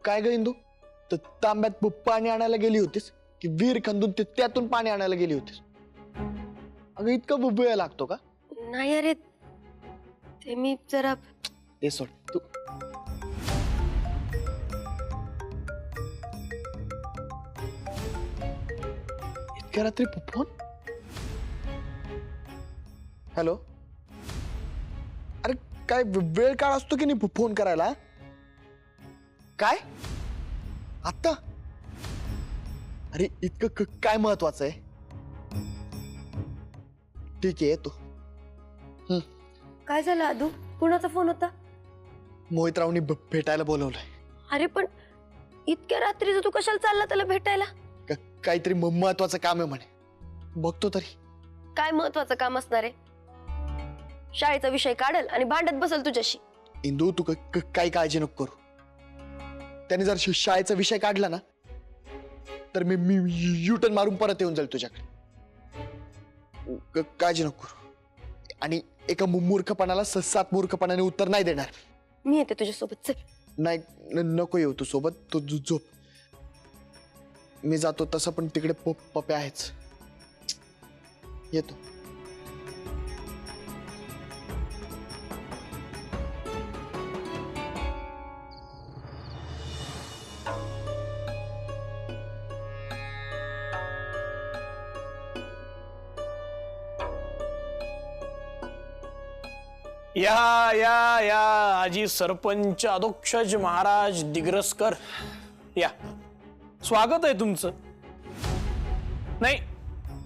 काय ग इंदू? तर तांब्यात पाणी आणायला गेली होतीस की विहीर खंदून त्यातून पाणी आणायला गेली होतीस? अगं इतका वेळ लागतो का? नाही अरे, ते मी जरा ते सोड तू. इतक्या रात्री फोन? हॅलो, अरे काय वेळ काळ असतो की नाही फोन करायला? काय आता? अरे इतकं काय महत्वाचं आहे? ठीक आहे तू. काय झालं आदू? कुणाचा फोन होता? मोहितरावनी भेटायला बोलवलंय. अरे पण इतक्या रात्रीचं तू कशाला चालला त्याला भेटायला? काहीतरी महत्वाचं काम आहे म्हणे. बघतो तरी. काय महत्वाचं काम असणार आहे? शाळेचा विषय काढल आणि भांडत बसल तुझ्याशी. इंदू तू काही काळजी नको करू. त्याने जर शाळेचा विषय काढला ना तर मी युटर्न मारून परत येऊन जाईल तुझ्याकडे. काळजी नको करू. आणि एका मूर्खपणाला 7 मूर्खपणाने उत्तर नाही देणार. मी येते तुझ्यासोबत, चल. नाही नको येऊ तू सोबत. तू झोप. मी जातो तसं पण तिकडे पप्या आहेच. येतो. या या या आजी सरपंच अधोक्षज महाराज दिग्रसकर, या स्वागत आहे तुमचं. नाही,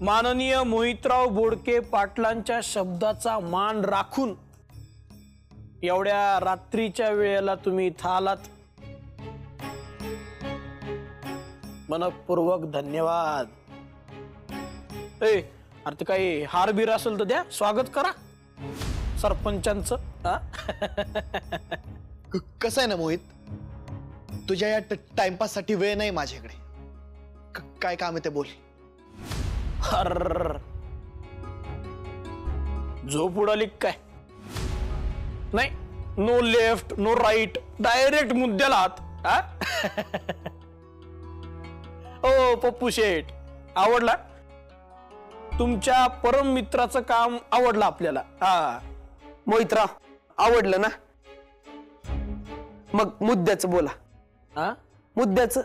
माननीय मोहितराव बोडके पाटलांच्या शब्दाचा मान राखून एवढ्या रात्रीच्या वेळेला तुम्ही इथं आलात, मनपूर्वक धन्यवाद. अरे काही हार बीर असेल तर द्या, स्वागत करा सरपंचांचं. कसं आहे ना मोहित, तुझ्या या टाइमपास साठी वेळ नाही माझ्याकडे. काय काम आहे ते बोल. झोप उडाली काय? नाही, no left no right, direct मुद्द्याला हात. ओ पप्पू शेठ, आवडला तुमच्या परम मित्राचं काम? आवडलं आपल्याला. हा मोहितराव, आवडलं ना? मग मुद्द्याचं बोला. हा मुद्द्याचं.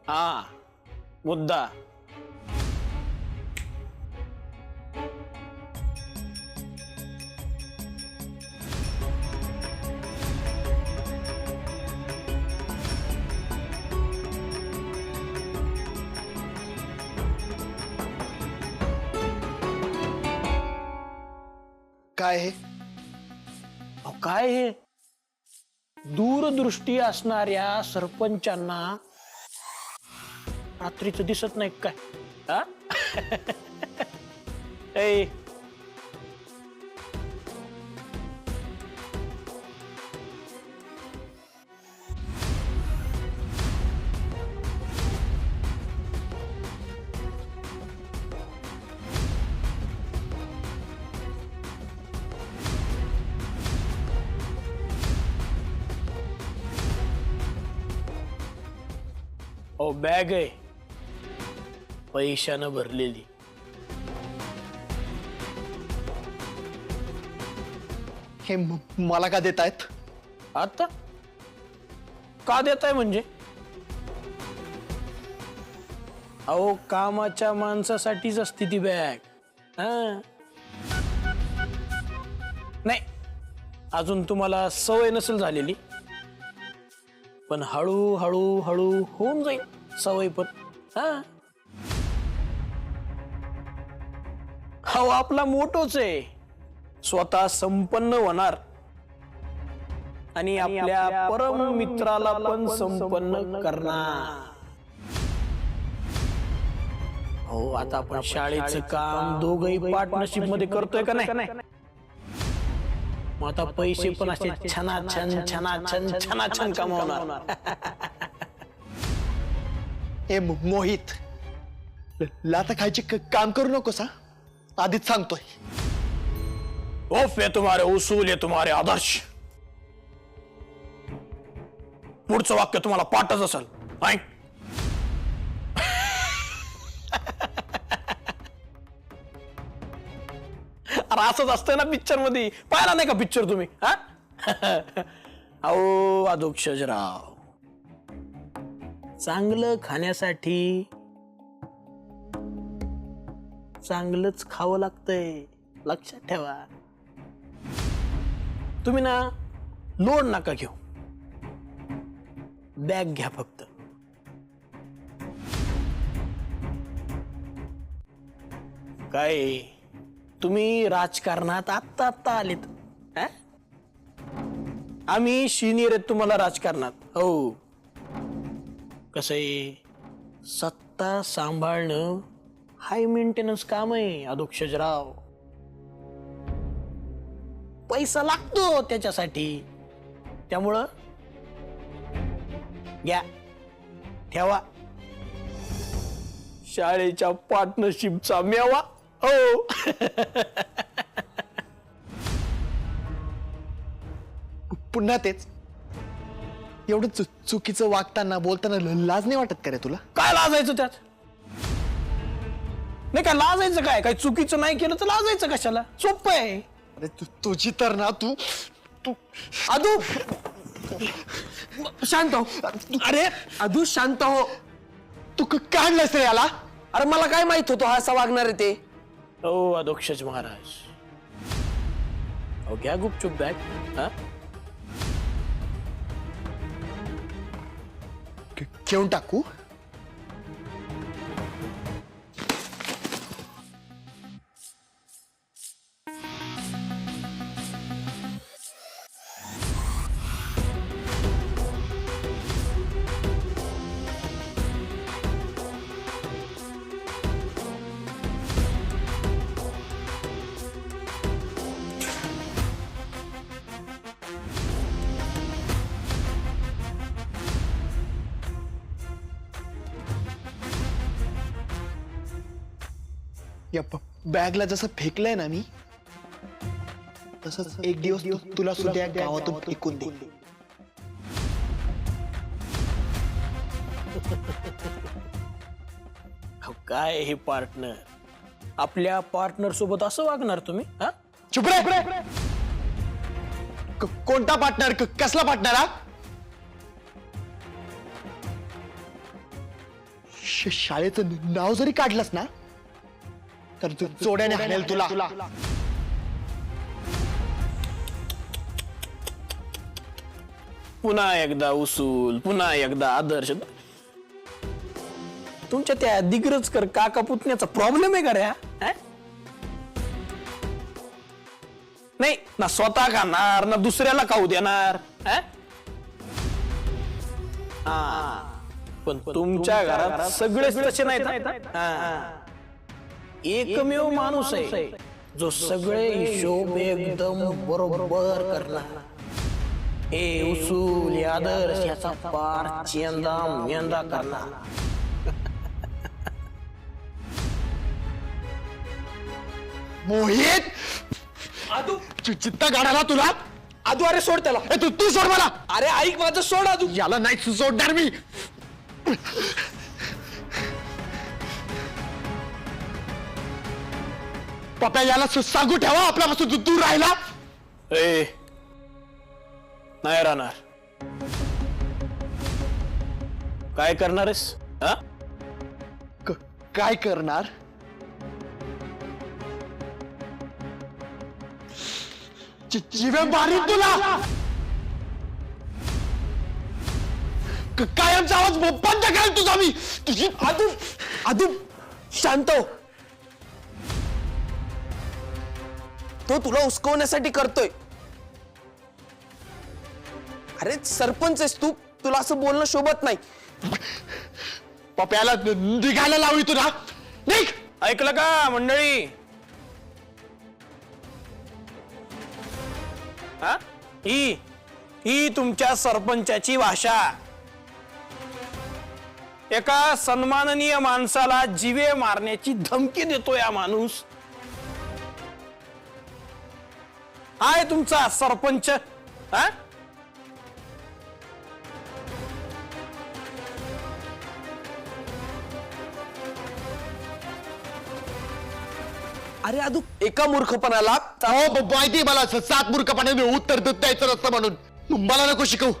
हा मुद्दा. काय हे? काय हे? दूरदृष्टी असणाऱ्या सरपंचांना रात्रीच दिसत नाही काय? हा? ए, ओ बॅग आहे पैशानं भरलेली. हे मला का देतायत? आता का देताय म्हणजे? अहो कामाच्या माणसासाठीच असते ती बॅग. नाही, अजून तुम्हाला सवय नसेल झालेली, पण हळू हळू हळू होऊन जाईल सवय पण. हो, आपला मोटोच आहे, स्वतः संपन्न होणार आणि आपल्या परम मित्राला पण संपन्न करणार. हो, आता आपण शाळेचं काम दोघही पार्टनरशिप मध्ये करतोय का नाही? मग आता पैसे पण असे छनाछन छनाछन छनाछन कमावणार. हे मोहित, लाता खायचे काम करू नकोस. आधीच सांगतोय. ओफ, ये तुम्हारे उसूल, ये तुम्हारे आदर्श. पुढचं वाक्य तुम्हाला पाठच असेल. ऐक. अरे असंच असतंय ना पिक्चर मध्ये. पाहिला नाही का पिक्चर तुम्ही? हा अहो अधोक्षजराव, चांगलं खाण्यासाठी चांगलंच खावं लागतंय, लक्षात ठेवा. तुम्ही ना लोड नका घेऊ, बॅग घ्या फक्त. काय तुम्ही राजकारणात आत्ता आत्ता आलेत? हा? आम्ही सिनियर आहेत तुम्हाला राजकारणात. हो, कसं आहे, सत्ता सांभाळणं हाय मेंटेनन्स काम आहे अधोक्षजराव. पैसा लागतो त्याच्यासाठी. त्यामुळं घ्या, ठेवा शाळेच्या पार्टनरशिपचा मेवा. हो. पुन्हा तेच. एवढं चुकीचं वागताना बोलताना लाज नाही वाटत का रे तुला? काय लाजायचं त्यात? नाही काय लाजायचं? काय चुकीचं नाही केलं तर लाजायचं कशाला? सोपं आहे. अरे तुझी तर ना तू अदू शांत हो. अरे अदू शांत हो. तू काय आणलंस रे याला? अरे मला काय माहित होतो हा असा वागणार आहे ते. हो अधोक्षज महाराज, घ्या गुपचूप बॅग. हा, घेऊन टाकू? या बॅगला जसं फेकलंय ना मी, तसंच एक दिवस तुला सुद्धा गावातून फेकून दे. काय हे पार्टनर, आपल्या पार्टनर सोबत असं वागणार तुम्ही? हा, चुप रे. कोणता पार्टनर? कसला पार्टनर? हा, शाळेचं नाव जरी काढलंस ना तर तू चोड्याने हाणेल तुला. पुन्हा एकदा उसूल, पुन्हा एकदा आदर्श. तुमच्या त्या दिग्रजकर काका पुतण्याचा प्रॉब्लेम आहे का रे? हा? नाही ना, स्वतः खाणार ना दुसऱ्याला खाऊ देणार. हा? पण तुमच्या घरात सगळेच तसे नाहीत. एकमेव माणूस आहे जो सगळे हिशोब एकदम बरोबर करणार. हे उसूल, हे आदर्श याचा पार चेंदा मेंदा करणार. मोहित, अदू चित्ता गाडाला तुला. अदू अरे सोड त्याला. तू सोड मला. अरे ऐक माझं, सोड अदू. याला नाही सोडणार मी. पप्या याला सांगू ठेवा आपल्यापासून दूर राहिला. ए, नाही राहणार. काय करणारेस? हा, काय करणार? जीवे मारीन तुला. कायमचा आवाज बंद करेल तुझा मी. तुझी अदू अदू शांत हो. तो तुला उस्कवण्यासाठी करतोय. अरे सरपंच आहेस तू, तुला असं बोलणं शोभत नाही. पप्याला निघायला लावली तुला. निघ. ऐकलं का मंडळी? हा, ही तुमच्या सरपंचाची भाषा. एका सन्माननीय माणसाला जीवे मारण्याची धमकी देतो या माणूस. हाय तुमचा सरपंच. हा, अरे आदू एका मूर्खपणाला हो माहिती मला 7 मूर्खपणाने उत्तर द्यायचं नसतं म्हणून. मला नको शिकवू.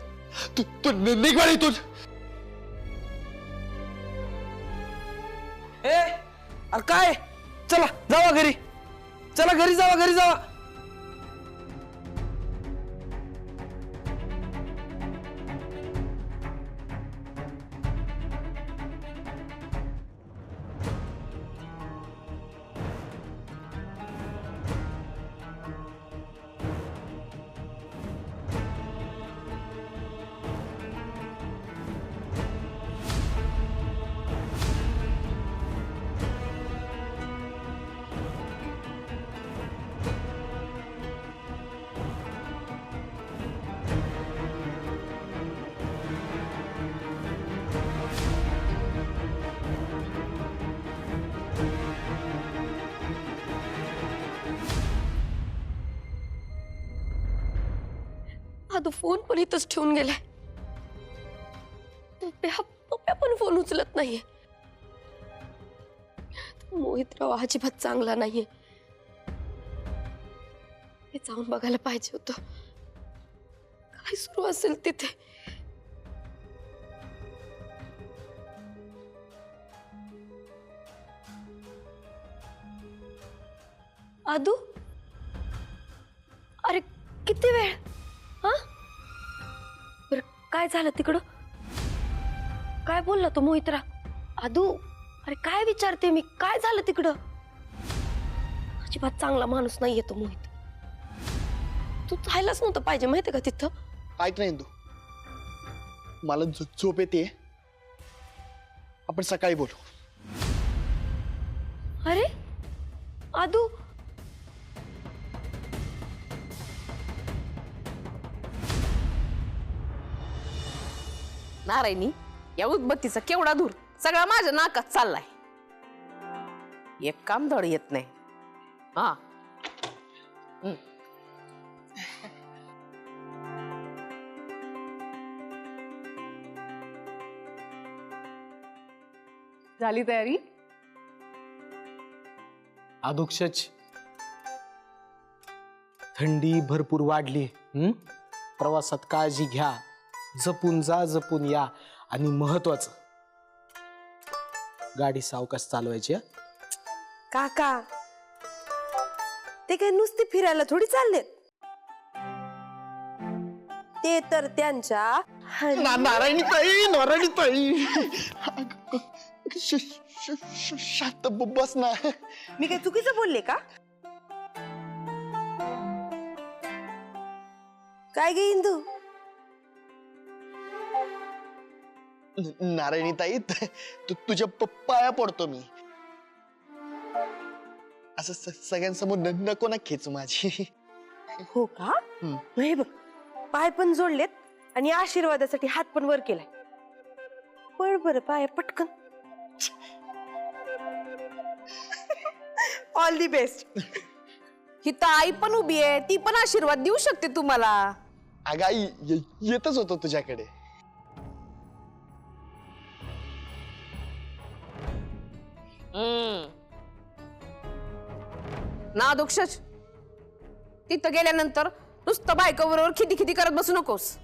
तू निघ इथून. अरे काय चला जावा घरी, चला घरी जावा. आदू फोन पण इथंच ठेवून गेलाय. पप्प्या पण फोन उचलत नाहीये. मोहितराव अजिबात चांगला नाहीये. हे जाऊन बघायला पाहिजे होतं काय सुरू असेल तिथे. आदू अरे किती वेळ. हा बरं काय झालं तिकडं. काय बोलला तो मोहितरा. आदू अरे काय विचारते मी. काय झालं तिकडं. अजिबात चांगला माणूस नाहीये तो मोहित. तू जायलाच नव्हतं पाहिजे माहितीये का तिथं. ऐक ना इंदू, मला झोप येते. आपण सकाळी बोलू. अरे आदू नारायणी या उदबत्तीचा केवढा धूर सगळा माझ्या नाकात चाललाय. एक काम धड येत नाही. हा झाली तयारी. अधोक्षच थंडी भरपूर वाढली. प्रवासात काळजी घ्या. जपून जा जपून या. आणि महत्वाचं गाडी सावकाश चालवायची. काका ते काय नुसते फिरायला थोडी चाललेत. ते तर त्यांच्या नारायणी ताई शांत बस ना. मी काय चुकीचं बोलले का. काय गे इंदू. नारायणी ताई तुझ्या पाया पडतो मी. असं सगळ्यांसमोर नको ना खेचू माझी. हो का. हे बघ पाय पण जोडलेत आणि आशीर्वादासाठी हात पण वर केलाय. पळ बर पाय पटकन. All the best. ही तर आई पण उभी आहे. ती पण आशीर्वाद देऊ शकते तुम्हाला. अगं आई येतच होतो तुझ्याकडे. ना दोक्षच तिथं गेल्यानंतर नुसतं बायकोबरोबर खिती खिती करत बसू नकोस.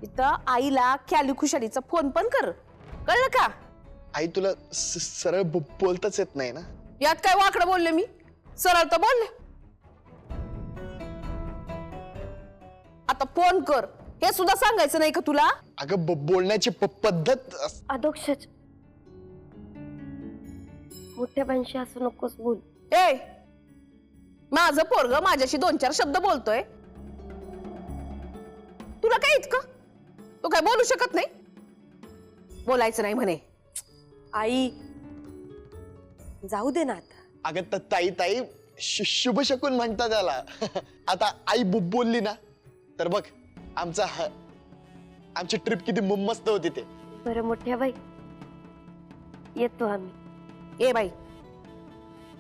इथं आईला ख्याली खुशालीचा फोन पण कर. कळलं का. आई तुला सरळ बोलताच येत नाही ना. यात काय वाकडं बोलले मी. सरळ तर बोलले. आता फोन कर हे सुद्धा सांगायचं नाही का तुला. अगं बोलण्याची पद्धत अधोक्षच मोठ्या बांशी असं नकोस बोल. ए माझं पोरग माझ्याशी 2-4 शब्द बोलतोय. तुला काय इतकं. तू काय बोलू शकत नाही. बोलायचं नाही म्हणे. आई जाऊ दे ना आता. अगं ताई शुभ शकून म्हणतात त्याला. आता आई बोलली ना तर बघ आमची ट्रिप किती मस्त होती ते. बरं मोठ्या बाई येतो आम्ही. ए बाई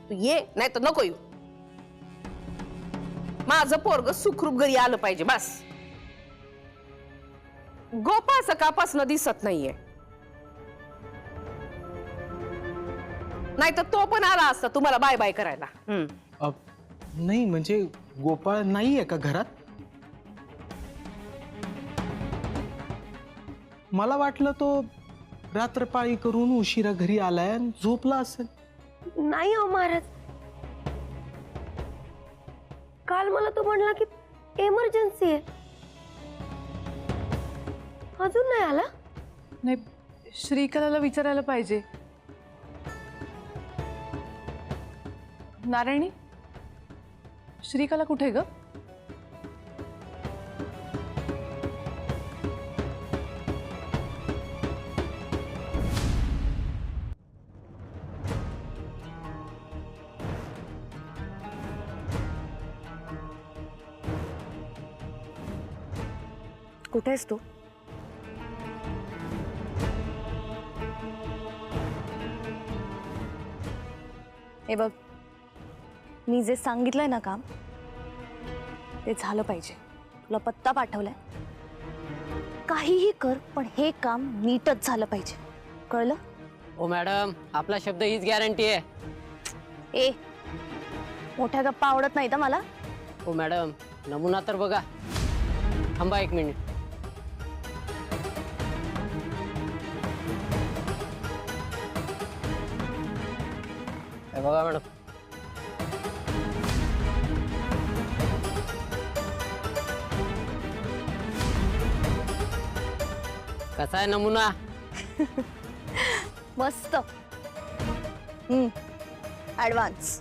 तू ये नाही तर नको येऊ. माझं पोरग सुखरूप घरी आलं पाहिजे बस. गोपाळ सकाळपासून दिसत नाहीये. नाही तर तो पण आला असता तुम्हाला बाय बाय करायला. नाही म्हणजे गोपाळ नाहीये का घरात? मला वाटलं तो रात्रपाळी करून उशिरा घरी आलाय आणि झोपला असेल. नाही हो महाराज, काल मला तो म्हणला की इमर्जन्सी आहे. अजून नाही आला. नाही, श्रीकलाला विचारायला पाहिजे. नारायणी, श्रीकला कुठे ग? कुठे आहेस तू? हे बघ, मी जे सांगितलंय ना काम, ते झालं पाहिजे. तुला पत्ता पाठवलाय, काहीही कर पण हे काम नीटच झालं पाहिजे. कळलं? ओ मॅडम, आपला शब्द हीच गॅरंटी आहे. ए, मोठ्या गप्पा आवडत नाही तर मला. ओ मॅडम, नमुना तर बघा. थांबा 1 मिनिट. हे बघा मॅडम. कसा आहे नमुना? मस्त. ऍडव्हान्स.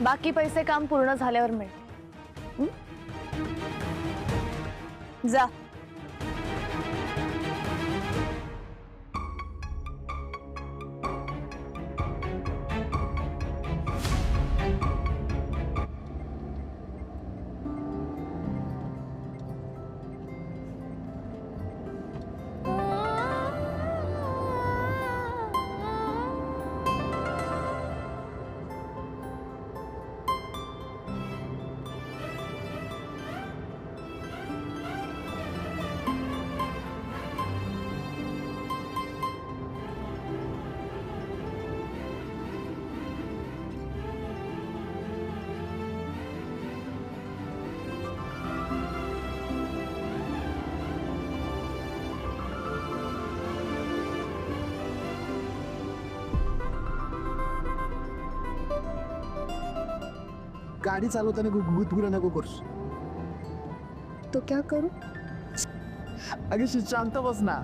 बाकी पैसे काम पूर्ण झाल्यावर मिळेल. जा. गाडी चालवताना गुदगुला नको करूस. तो क्या करू? अगं शांत बस ना.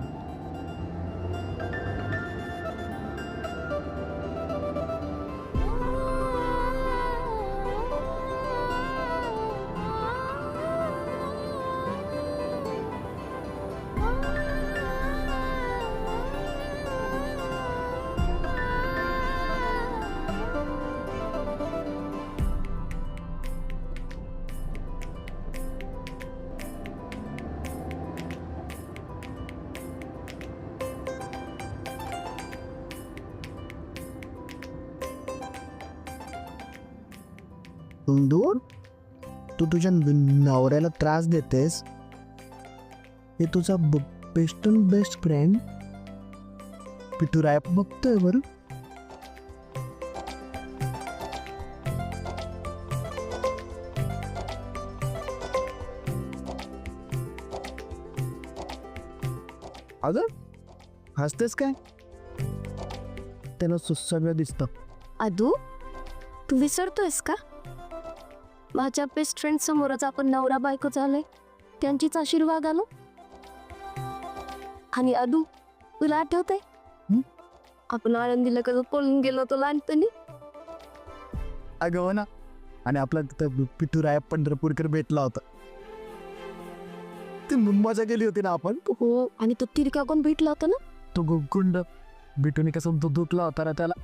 दूर तू तुझ्या नवऱ्याला त्रास देतेस हे तुझा best and best friend पिटू Rai बघतोय बरं. अगं हसतेस काय? त्याला सगळं दिसतं. अदू, तू विसरतोयस का? माझ्या बेस्ट फ्रेंड समोरच आपण नवरा बायको झालोय, त्यांचीच आशीर्वाद आलो. आणि अदू, तुला आठवतंय आपण आनंदीला कसं पळून गेलो होतो लहानपणी? अगं हो ना. आणि आपला पिटू राय पंढरपूरकर भेटला होता. ती मजा गेली होती ना आपण. हो, आणि तो तिरका कोण भेटला होता ना, तो गुंड बिटूने कसं दुखला होता ना त्याला.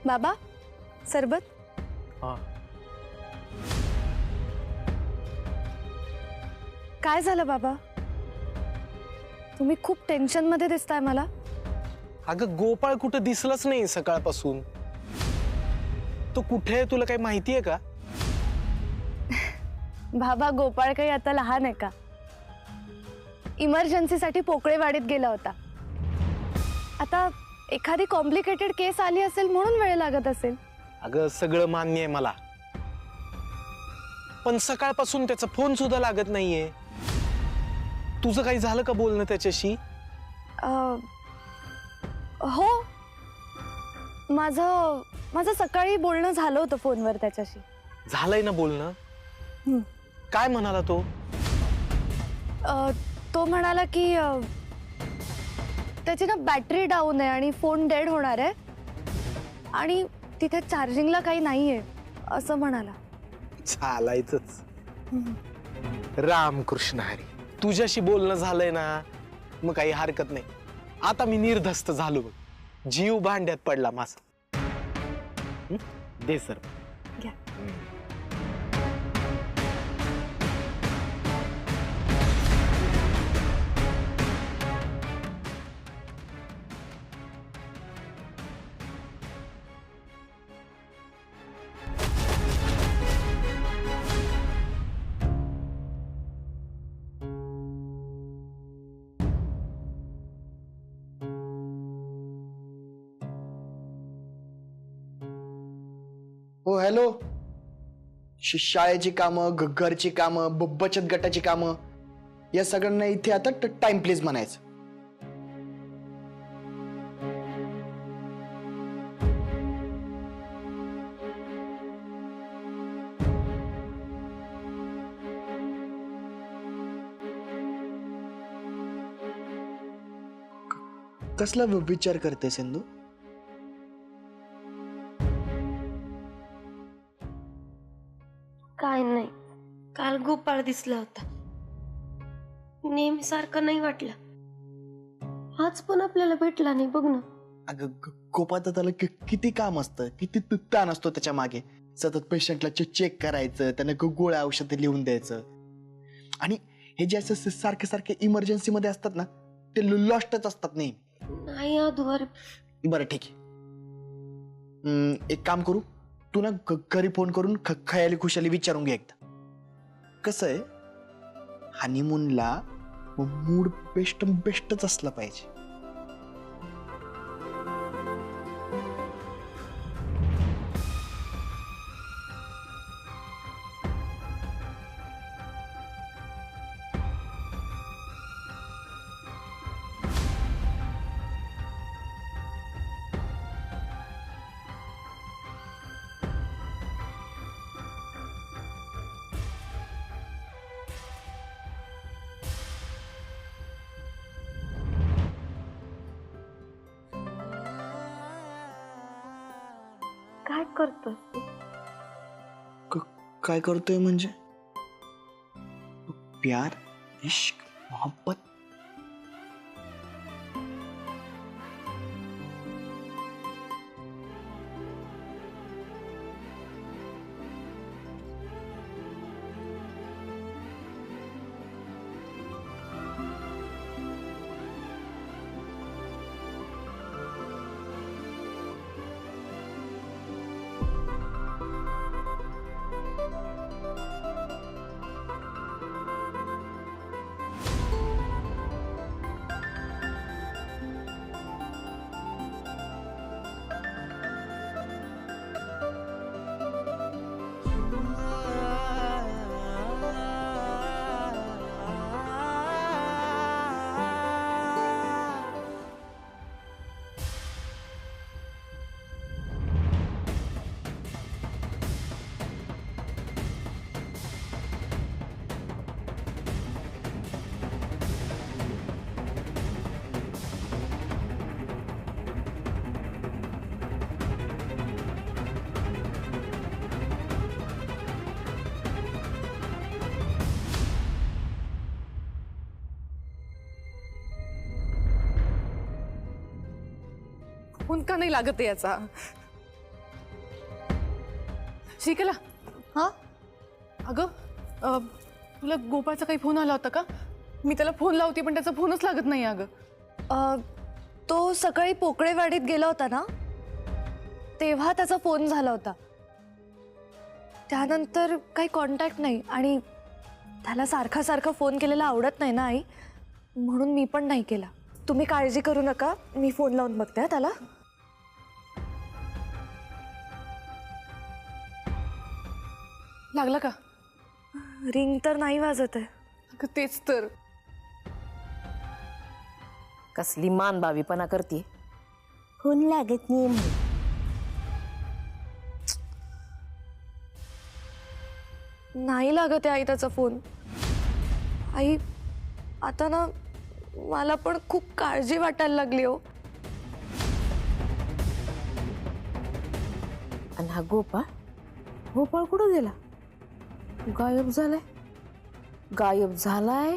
बाबा सरबत. हा. काय झालं बाबा? तुम्ही खूप टेन्शन मध्ये दिसताय मला. अगं गोपाळ कुठं दिसलंच नाही सकाळपासून. तो कुठे आहे तुला काही माहितीये का? बाबा गोपाळ काही आता लहान आहे का? इमर्जन्सीसाठी पोकळेवाडीत गेला होता. आता एखादी कॉम्प्लिकेटेड केस आली असेल म्हणून वेळ लागत असेल. अगं सगळं मान्य आहे मला, पण सकाळपासून त्याचा फोन सुद्धा लागत नाहीये. तुझं काही झालं का बोलणं त्याच्याशी? हो, माझं सकाळी बोलणं झालं होतं फोनवर त्याच्याशी. झालंय ना बोलणं? काय म्हणाला तो? तो म्हणाला की त्याची ना बॅटरी डाऊन आहे आणि फोन डेड होणार आहे आणि तिथे चार्जिंगला काही नाहीये असं म्हणाला. चालायचंच. रामकृष्ण हरी, तुझ्याशी बोलणं झालंय ना, मग काही हरकत नाही. आता मी निर्धस्त झालो बघ, जीव भांड्यात पडला माझा. दे सर. घ्या. हो हॅलो. शाळेची कामं, घरची कामं, बचत गटाची कामं, या सगळ्यांना इथे आता टाइम प्लीज म्हणायचं. कसला विचार करते सिंधू? काय नाही, काल गोपाळ दिसला होता. नेहमी सारखं नाही वाटलं. आज पण आपल्याला भेटला नाही बघ ना. अगं गोपाळ त्याला किती काम असतं, किती ताण असतो त्याच्या मागे. सतत पेशंटला चेक करायचं, त्यांना गोळ्या औषधं लिहून द्यायचं. आणि हे जे असं सारखे सारखे इमर्जन्सी मध्ये असतात ना, ते लॉस्टच असतात नेहमी. नाही अधूर. बरं ठीक आहे, एक काम करू, तू ना घरी फोन करून खयाली खुशाली विचारून घे एकदा. कसं आहे, हनीमूनला मूड बेस्टच असला पाहिजे. काय करतोय? काय करतोय म्हणजे? प्यार, इश्क, मोहब्बत. फोन का नाही लागत आहे याचा? श्रीकला हा अगं तुला गोपाळचा काही फोन आला होता का? मी त्याला फोन लावते पण त्याचा फोनच लागत नाही अगं. तो सकाळी पोकळेवाडीत गेला होता ना, तेव्हा त्याचा फोन झाला होता. त्यानंतर काही कॉन्टॅक्ट नाही आणि त्याला सारखा सारखा फोन केलेला आवडत नाही ना आई, म्हणून मी पण नाही केला. तुम्ही काळजी करू नका, मी फोन लावून बघते हा त्याला. लागला का? रिंग तर नाही वाजत आहे. अगं तेच तर. कसली मानबावीपणा करते. फोन लागत नाही. नाही लागत आहे आई त्याचा फोन. आई आता ना मला पण खूप काळजी वाटायला लागली हो. आणि हा गोपाळ गोपाळ कुठं गेला? गायब झालाय. गायब झालाय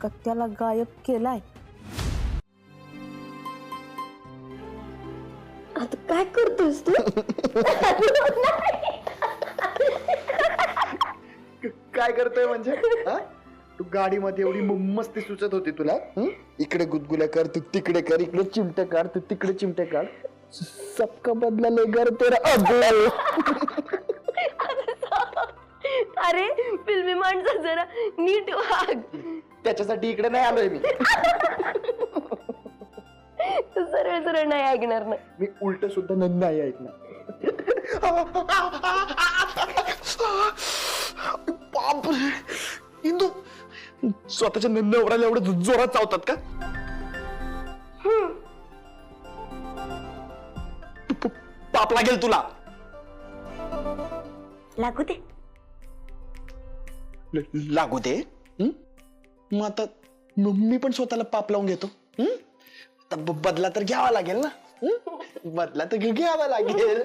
का त्याला गायब केलाय? आता काय करतोस तू? काय करतोय म्हणजे हा? तू गाडीमध्ये एवढी मस्ती सुचत होती तुला. इकडे गुदगुल्या कर, तू तिकडे कर, इकडे चिमटे काढ, तू तिकडे चिमटे काढ. सबका बदला लेकर तेरा अबो. अरे फिल्मी माणसं जरा नीट वाग. त्याच्यासाठी इकडे नाही आलोय मी. तू सरळ सरळ नाही ऐकणार ना. मी उलट सुद्धा नाही ऐकणार. बापरे इंदू, स्वतःच्या नवऱ्याला एवढं जोरात चावतात का? पाप लागेल तुला. लागू दे. लागू दे. मग आता मी पण स्वतःला पाप लावून घेतो. आता बदला तर घ्यावा लागेल ना. बदला तर घ्यावा लागेल.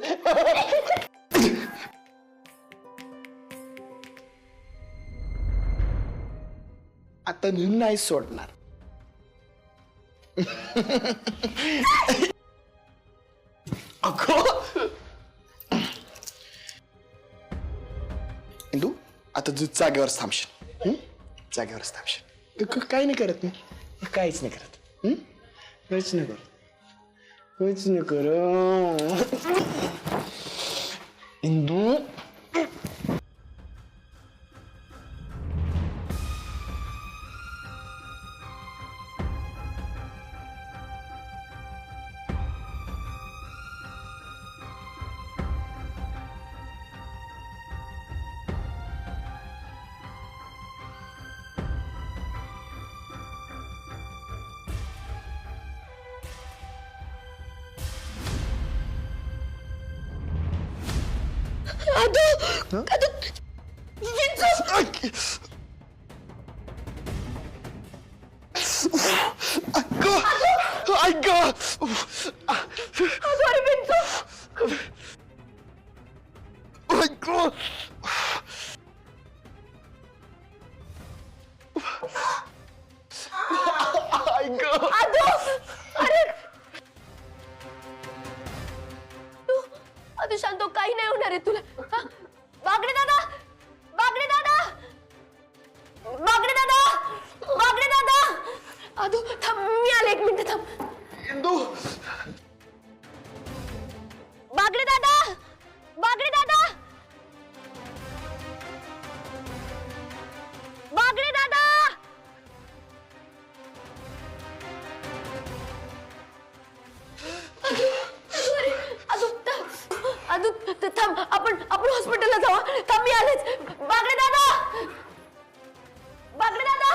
आता नाही सोडणार. अगं इंदू, आता तू जागेवरच थांबशील. जागेवरच थांबशील. काही नाही करत मी. काहीच नाही करत. काहीच नाही करत. काहीच नाही करत. इंदू तू शांत हो, काही नाही होणार आहे तुला. हा? बागडे दादा, बागडे दादा, बागडे दादा, बागडे दादा. आदू थांब, मी आले, एक मिनिट थांब. इंदू, बागडे दादा, बागडे दादा, बागडे दादा. थांब, आपण हॉस्पिटलला जाऊ. थांब, मी आलेच. बागडे दादा, बागडे दादा,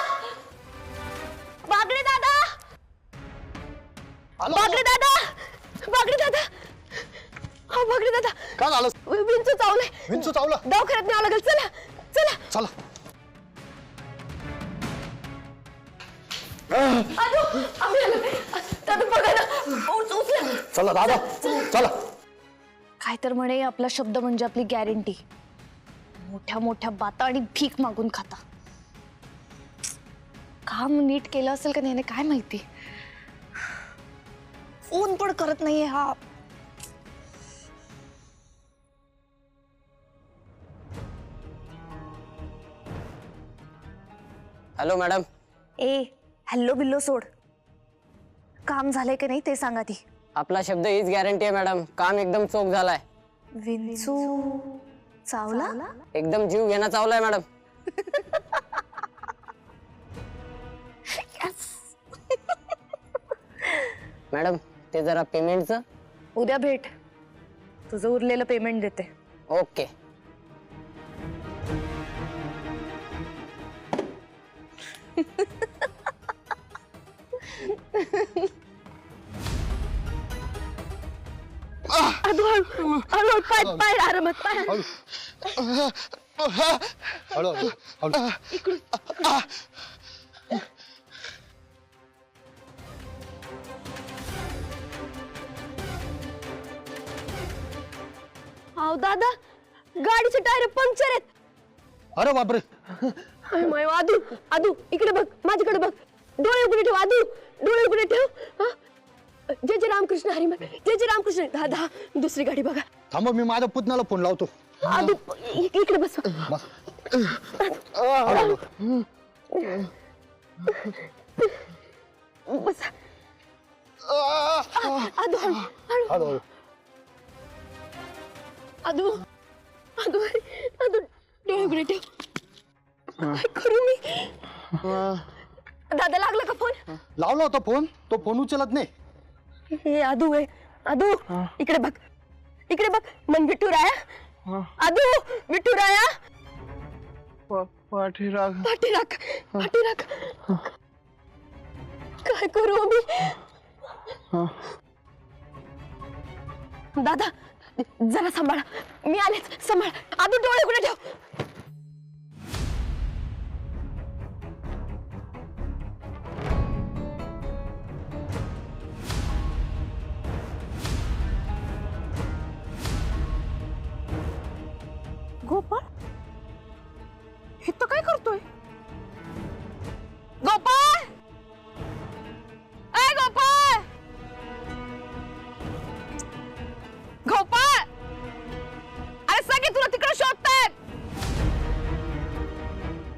बागडे दादा, बागडे दादा, बागडे दादा. हा बागडे दादा. काय झालं? विंचू चावलंय. विंचू चावला? दवाखान्यात न्यावं लागेल. चला चला चला. आजू, आम्ही आलो. दादा बघा ना, उचला. चला दादा, चला. काय तर म्हणे आपला शब्द म्हणजे आपली गॅरंटी. मोठ्या मोठ्या बाता आणि भीक मागून खाता. काम नीट केलं असेल का नाही काय माहिती. फोन पण करत नाहीये हा. Hello madam. ए हॅल्लो बिल्लो सोड. काम झालंय की नाही ते सांगा ती. आपला शब्द हीच गॅरंटी आहे मॅडम. काम एकदम चोख झालाय. विंचू चावला. एकदम जीव घेणं चावलाय मॅडम. मॅडम ते जरा पेमेंटचं. उद्या भेट, तुझं उरलेलं पेमेंट देते. ओके. पाय आरामात पाय. अहो दादा, गाडीचे टायर पंक्चर आहेत. अरे बापरे. आदू आदू इकडे बघ, माझ्याकडे बघ. डोळे उघडे ठेव आदू, डोळे उघडे ठेव. हा? जय जय रामकृष्ण हरी जय जय रामकृष्ण. दादा दुसरी गाडी बघा. थांबा, मी माझ्या पुतण्याला फोन लावतो. आदू इकडे बस. बस. आदू हळू. आदू आदू आदू डोळे उघडे ठेव. काय करू मी? दादा लागला का फोन? लावला होता फोन, तो फोन उचलत नाही. हे आदू आहे. आदू इकडे बघ, इकडे बघ. मन विठुराया. आदू विठुराया. पाठीराग. पाठीराख पाठीराख. काय करू मी? दादा जरा सांभाळा, मी आलेच. सांभाळ. आदू डोळे उघडे ठेव. गोपाळ इथं काय करतोय? गोपाळ, ए गोपाळ, गोपाळ, अरे सगळे तुला तिकडे शोधतायत.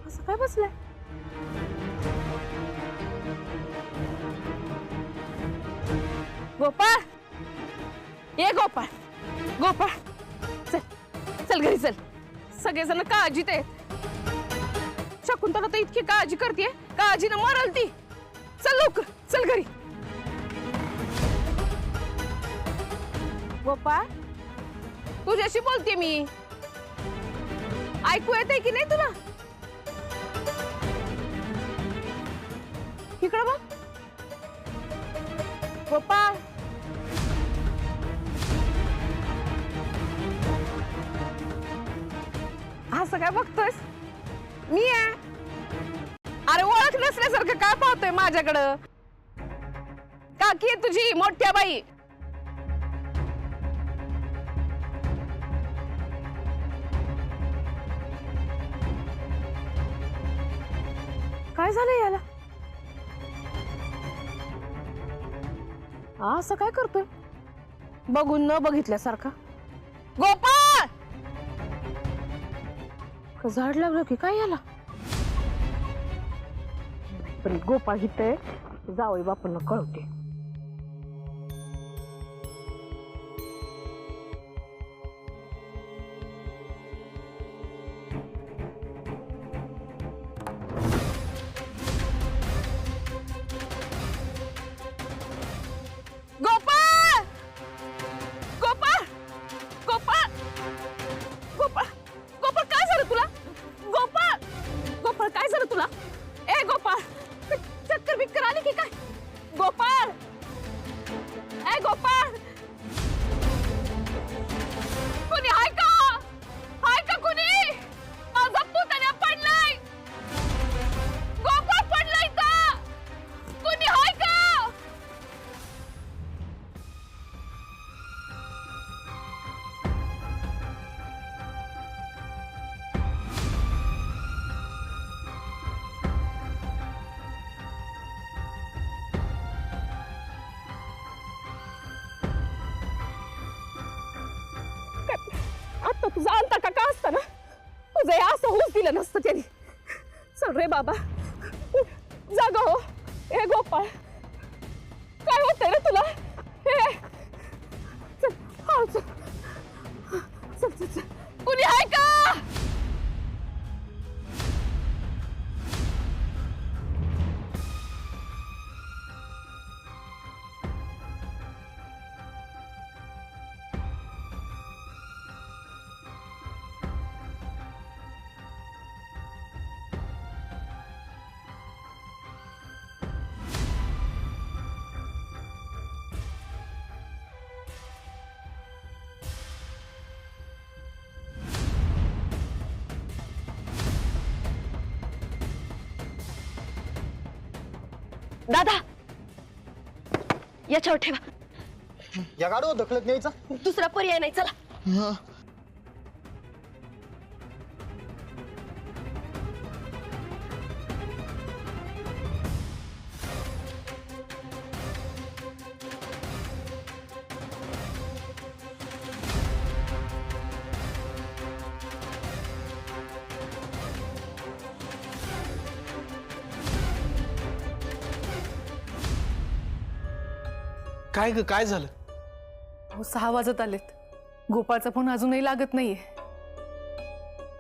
असं काय बसलंय? गोपाळ, ये गोपाळ, गोपाळ, चल चल घरी चल. सगळेजण काळजीत आहेत. शकुंतला तर इतकी काळजी करते, काळजीनं मरल ती. चल लवकर, चल घरी. गोपाळ, तुझ्याशी बोलते मी. ऐकू येते की नाही तुला? इकडं बघ गोपाळ. असं काय बघतोयस? मी आहे. अरे ओळख नसल्यासारखं काय पाहतोय माझ्याकडं? काकी आहे तुझी मोठ्या बाई. काय झालं याला? असं काय करतोय बघून न बघितल्यासारखा? गोपाळ, झाड लागलं की काय याला? पण गोपाळ हिते जावई बापांना कळवते. गोपाळ, गोपाळ, गोपाळ, गोपाळ, गोपाळ काय झालं तुला? गोपाळ, गोपाळ काय झालं तुला? ए गोपाळ, चक्कर बिक्कर आली की काय? गोपाळ, ए गोपाळ, कोणी हाय का? हाय का कोणी? माझा पुतण्या पडलाय. गोपाळ पडलाय का? कोणी हाय का? आता तुझा अंतर का असतं ना, तुझं हे असं होऊच दिलं नसतं त्यांनी. चल रे बाबा, जागा हो. ए गोपाळ, काय होतंय रे तुला? ए चल, हा, चल. चल चल चल. कुणी आहे का? दादा, याच्यावर ठेवा. या गाडीवर ढकलत न्यायचा. दुसरा पर्याय नाही, चला. काय ग, काय झालं? अहो 6 वाजत आलेत. गोपाळचा फोन अजूनही लागत नाहीये.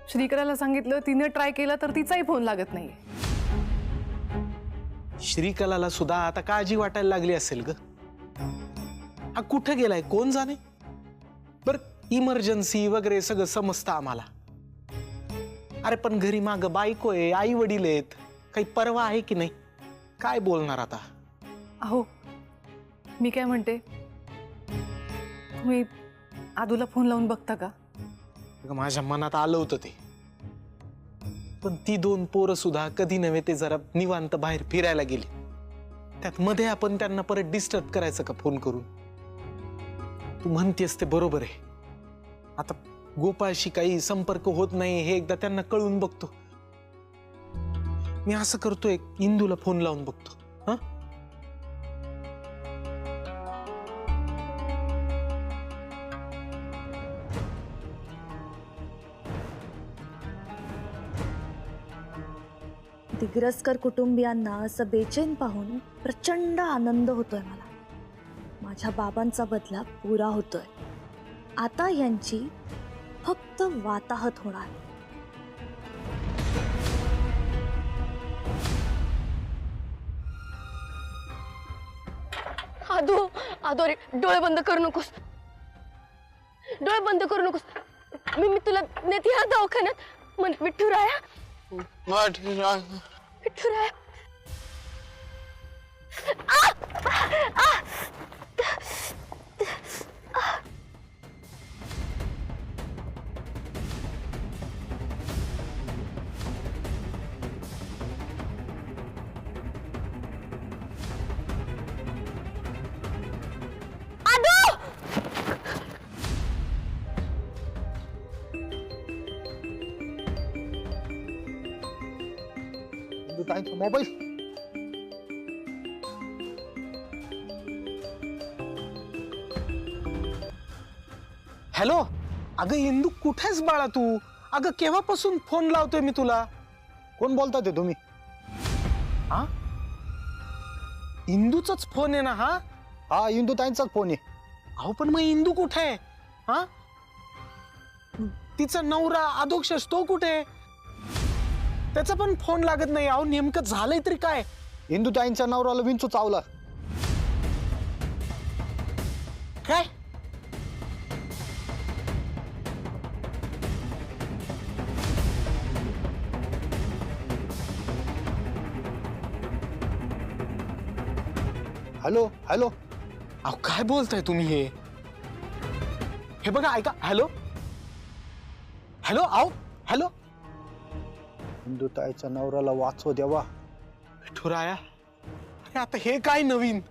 श्रीकराला सांगितलं, तिने ट्राय केला तर तिचाही फोन लागत नाहीये. श्रीकलाला सुद्धा आता काळजी वाटायला लागली असेल ग. हा कुठे गेलाय कोण जाणे. बर, इमर्जन्सी वगैरे सगळं समजतं आम्हाला. अरे पण घरी माग बायको आहे, आई वडील आहेत, काही परवा आहे की नाही? काय बोलणार आता? अहो मी काय म्हणते, तुम्ही आदूला फोन लावून बघता का? माझ्या मनात आलं होतं ते, पण ती 2 पोरं सुद्धा कधी नव्हे ते जरा निवांत बाहेर फिरायला गेली. त्यात मध्ये आपण त्यांना परत डिस्टर्ब करायचं का फोन करून? तू म्हणतेस ते बरोबर आहे. आता गोपाळशी काही संपर्क होत नाही हे एकदा त्यांना कळून बघतो. मी असं करतोय, इंदूला फोन लावून बघतो. हा, दिग्रसकर कुटुंबियांना असं बेचैन पाहून प्रचंड आनंद होतोय मला. माझ्या बाबांचा बदला पुरा होतोय. आता यांची फक्त वाताहत होणार. आदू, आदू, अरे डोळे बंद करू नकोस. डोळे बंद करू नकोस. मी तुला नेते ह्या दवाखान्यात. मन विठ्ठू राया, विठ्ठू राया. Mobile hello. अगं इंदू, कुठेच बाळा तू? अगं केव्हापासून फोन लावतोय मी तुला. कोण बोलता ते तुम्ही? हा, इंदूचाच फोन आहे ना हा? हा, इंदू ताईंचाच फोन आहे. अहो पण मग इंदू कुठे आहे? हा, तिचा नवरा अधोक्षज तो कुठे? त्याचा पण फोन लागत नाही. अहो नेमकं झालंय तरी काय? इंदू ताईंच्या नवऱ्याला विंचू चावला. काय? Hello hello. अहो काय बोलताय तुम्ही हे? हे बघा, ऐका. Hello hello. अहो हॅलो. इंदू ताईच्या नवऱ्याला वाचव देवा. विठुराया, अरे आता हे काय नवीन?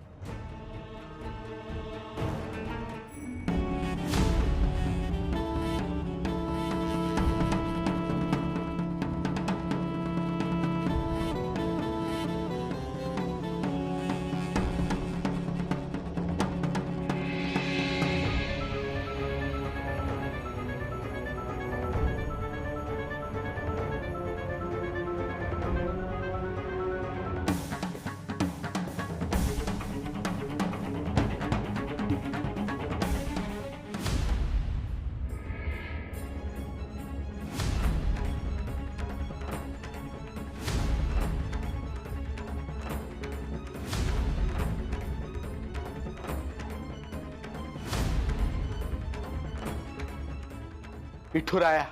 विठुराया,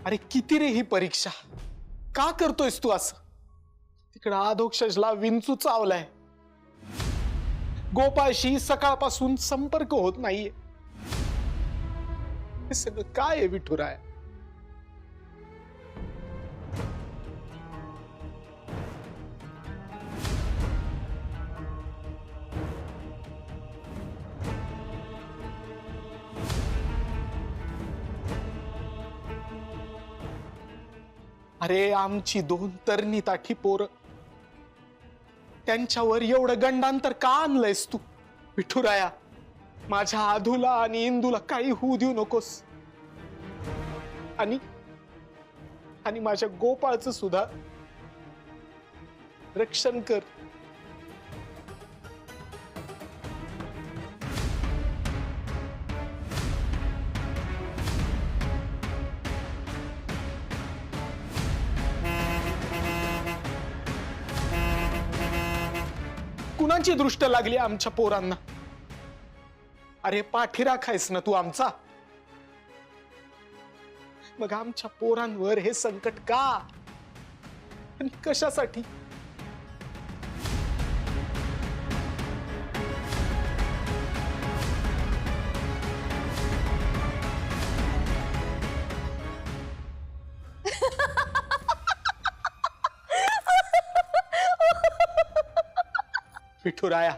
अरे किती रे ही परीक्षा? का करतोयस तू असं? तिकडं अधोक्षजला विंचू चावलाय, गोपाळशी सकाळपासून संपर्क होत नाहीये. हे सगळं काय आहे विठुराया? अरे आमची 2 तरणी ताठी पोरं, त्यांच्यावर एवढं गंडांतर का आणलंयस तू? विठुराया, माझ्या आधूला आणि इंदूला काही होऊ देऊ नकोस. आणि माझ्या गोपाळचं सुद्धा रक्षण कर. कुणाची दृष्ट लागली आमच्या पोरांना? अरे पाठी राखायस ना तू आमचा? मग आमच्या पोरांवर हे संकट का आणि कशासाठी? विठुराया,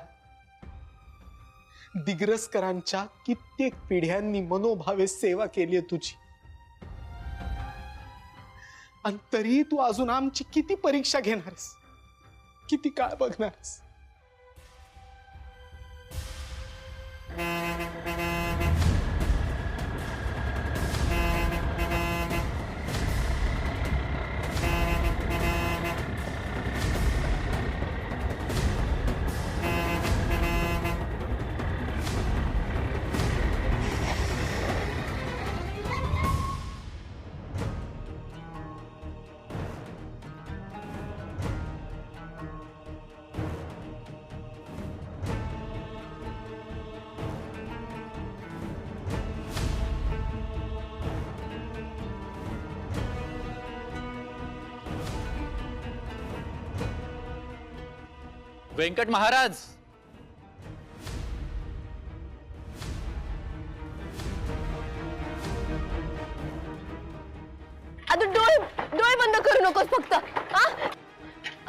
दिग्रसकरांच्या कित्येक पिढ्यांनी मनोभावे सेवा केली आहे तुझी, आणि तरी तू अजून आमची किती परीक्षा घेणारस? किती काळ बघणारस? वेंकट महाराज, अदू डोळे बंद करू नकोस फक्त. हा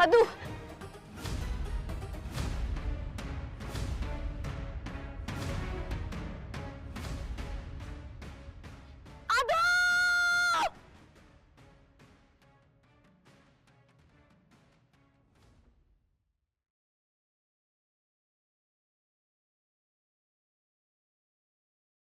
अदू